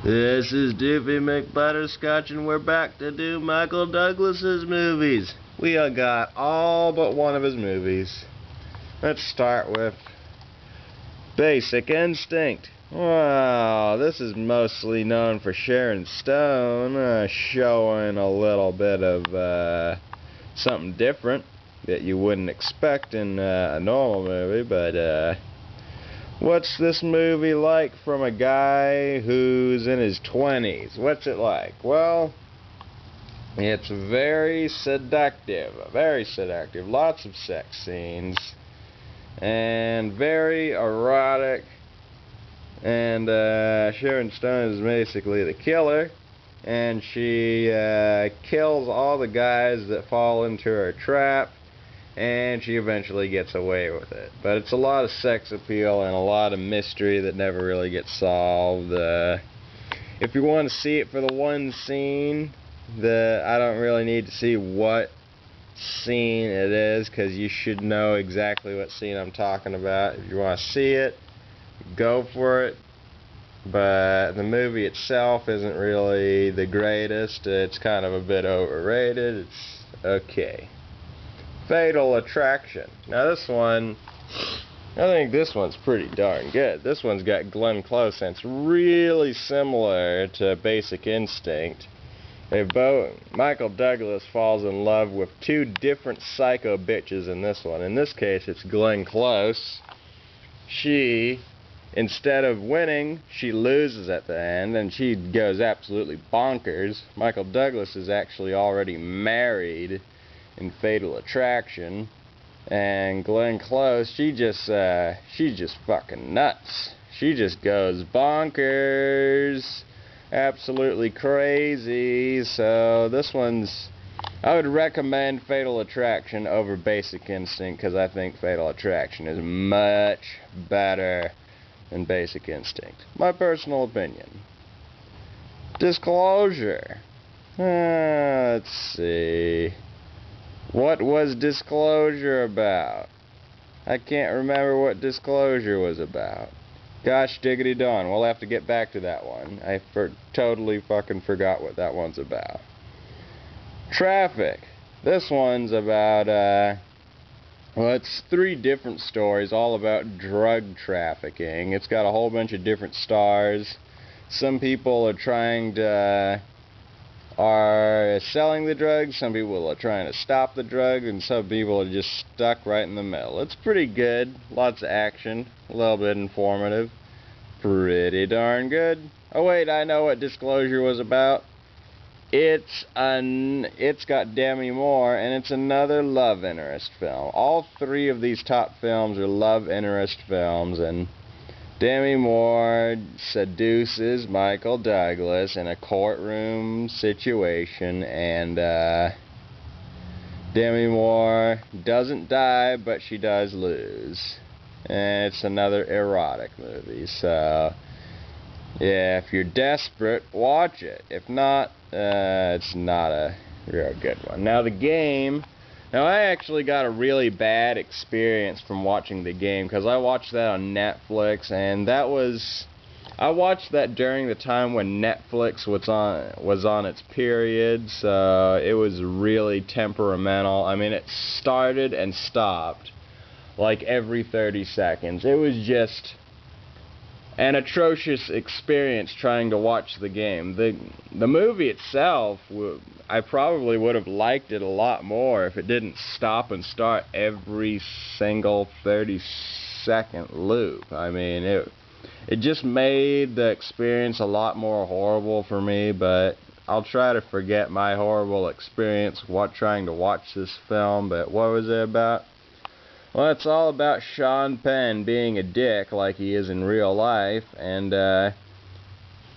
This is Doofy McButterscotch, and we're back to do Michael Douglas's movies. We got all but one of his movies. Let's start with Basic Instinct. Wow, this is mostly known for Sharon Stone, showing a little bit of something different that you wouldn't expect in a normal movie, but what's this movie like from a guy who's in his 20s? What's it like? Well, it's very seductive. Lots of sex scenes. And very erotic. And Sharon Stone is basically the killer. And she kills all the guys that fall into her trap. And she eventually gets away with it. But it's a lot of sex appeal and a lot of mystery that never really gets solved. If you want to see it for the one scene, I don't really need to see what scene it is, because you should know exactly what scene I'm talking about. If you want to see it, go for it. But the movie itself isn't really the greatest. It's kind of a bit overrated. It's okay. Fatal Attraction. Now this one, I think this one's pretty darn good. This one's got Glenn Close, and it's really similar to Basic Instinct. Michael Douglas falls in love with two different psycho bitches in this one. In this case, it's Glenn Close. She, instead of winning, she loses at the end, and she goes absolutely bonkers. Michael Douglas is actually already married in Fatal Attraction, and Glenn Close, she's just fucking nuts. She just goes bonkers, absolutely crazy. So this one's, I would recommend Fatal Attraction over Basic Instinct, because I think Fatal Attraction is much better than Basic Instinct. My personal opinion. Disclosure. Let's see. What was Disclosure about? I can't remember what Disclosure was about. Gosh diggity darn, we'll have to get back to that one. I totally fucking forgot what that one's about. Traffic. This one's about, well, it's 3 different stories all about drug trafficking. It's got a whole bunch of different stars. Some people are selling the drugs, some people are trying to stop the drug, and some people are just stuck right in the middle. It's pretty good, lots of action, a little bit informative, pretty darn good. Oh wait, I know what Disclosure was about. It's got Demi Moore, and it's another love interest film. All 3 of these top films are love interest films, and Demi Moore seduces Michael Douglas in a courtroom situation, and Demi Moore doesn't die, but she does lose. And it's another erotic movie, so yeah, if you're desperate, watch it. If not, it's not a real good one. Now The Game. Now, I actually got a really bad experience from watching The Game, because I watched that on Netflix, and I watched that during the time when Netflix was on its period, so it was really temperamental. I mean, it started and stopped like every 30 seconds. It was just an atrocious experience trying to watch The Game. The movie itself, I probably would have liked it a lot more if it didn't stop and start every single 30-second loop. I mean, it just made the experience a lot more horrible for me, but I'll try to forget my horrible experience trying to watch this film. But what was it about? Well, it's all about Sean Penn being a dick like he is in real life, and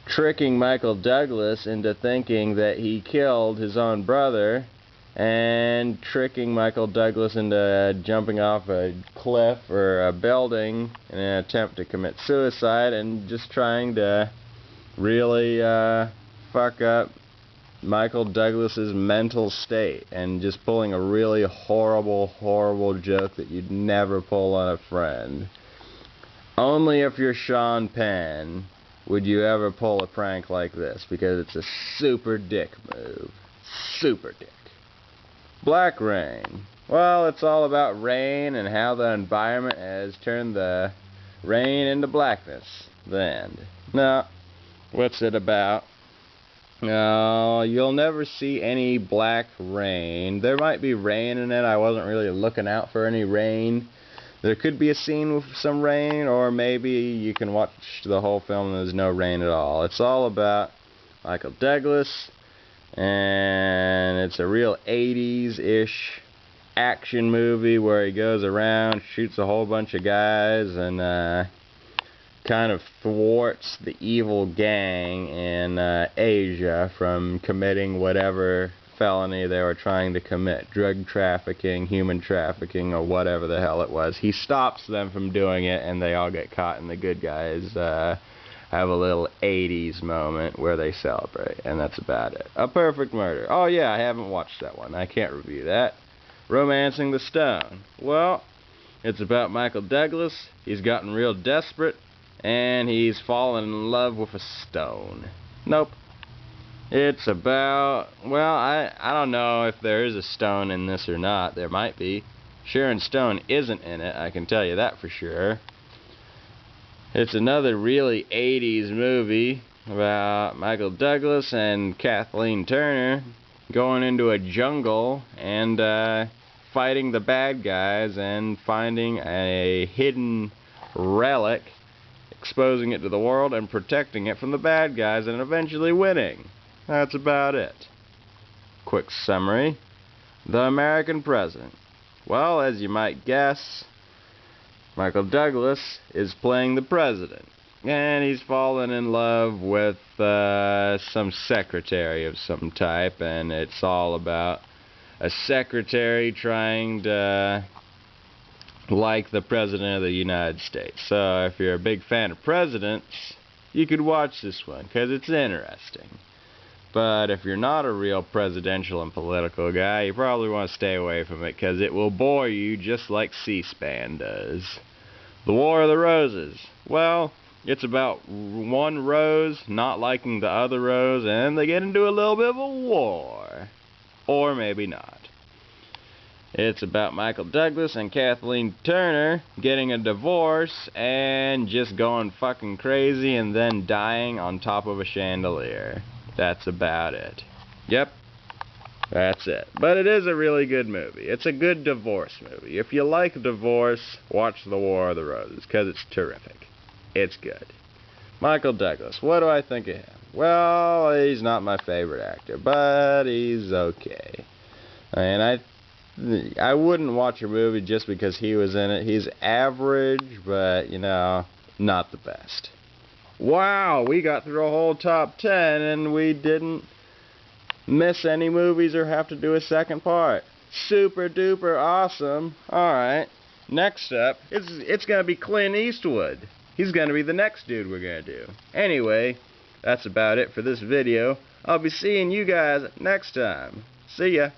tricking Michael Douglas into thinking that he killed his own brother, and tricking Michael Douglas into jumping off a cliff or a building in an attempt to commit suicide, and just trying to really fuck up Michael Douglas's mental state, and just pulling a really horrible joke that you'd never pull on a friend. Only if you're Sean Penn would you ever pull a prank like this, because it's a super dick move. Super dick. Black Rain. Well, it's all about rain and how the environment has turned the rain into blackness. The end. No. What's it about? No, you'll never see any black rain. There might be rain in it. I wasn't really looking out for any rain. There could be a scene with some rain, or maybe you can watch the whole film and there's no rain at all. It's all about Michael Douglas, and it's a real 80s-ish action movie where he goes around, shoots a whole bunch of guys, and kind of thwarts the evil gang in Asia from committing whatever felony they were trying to commit. Drug trafficking, human trafficking, or whatever the hell it was. He stops them from doing it, and they all get caught, and the good guys have a little 80s moment where they celebrate, and that's about it. A Perfect Murder. Oh yeah, I haven't watched that one. I can't review that. Romancing the Stone. Well, it's about Michael Douglas. He's gotten real desperate, and he's fallen in love with a stone. Nope. It's about, well, I don't know if there is a stone in this or not. There might be. Sharon Stone isn't in it, I can tell you that for sure. It's another really 80s movie about Michael Douglas and Kathleen Turner going into a jungle and fighting the bad guys and finding a hidden relic, exposing it to the world and protecting it from the bad guys, and eventually winning. That's about it. Quick summary. The American President. Well, as you might guess, Michael Douglas is playing the president, and he's fallen in love with some secretary of some type, and it's all about a secretary trying to like the President of the United States. So if you're a big fan of presidents, you could watch this one, because it's interesting. But if you're not a real presidential and political guy, you probably want to stay away from it, because it will bore you just like C-SPAN does. The War of the Roses. Well, it's about one rose not liking the other rose, and they get into a little bit of a war. Or maybe not. It's about Michael Douglas and Kathleen Turner getting a divorce and just going fucking crazy and then dying on top of a chandelier. That's about it. Yep, that's it. But it is a really good movie. It's a good divorce movie. If you like divorce, watch The War of the Roses, because it's terrific. It's good. Michael Douglas, what do I think of him? Well, he's not my favorite actor, but he's okay. And I wouldn't watch a movie just because he was in it. He's average, but, you know, not the best. Wow, we got through a whole top 10 and we didn't miss any movies or have to do a second part. Super duper awesome. Alright, next up, it's going to be Clint Eastwood. He's going to be the next dude we're going to do. Anyway, that's about it for this video. I'll be seeing you guys next time. See ya.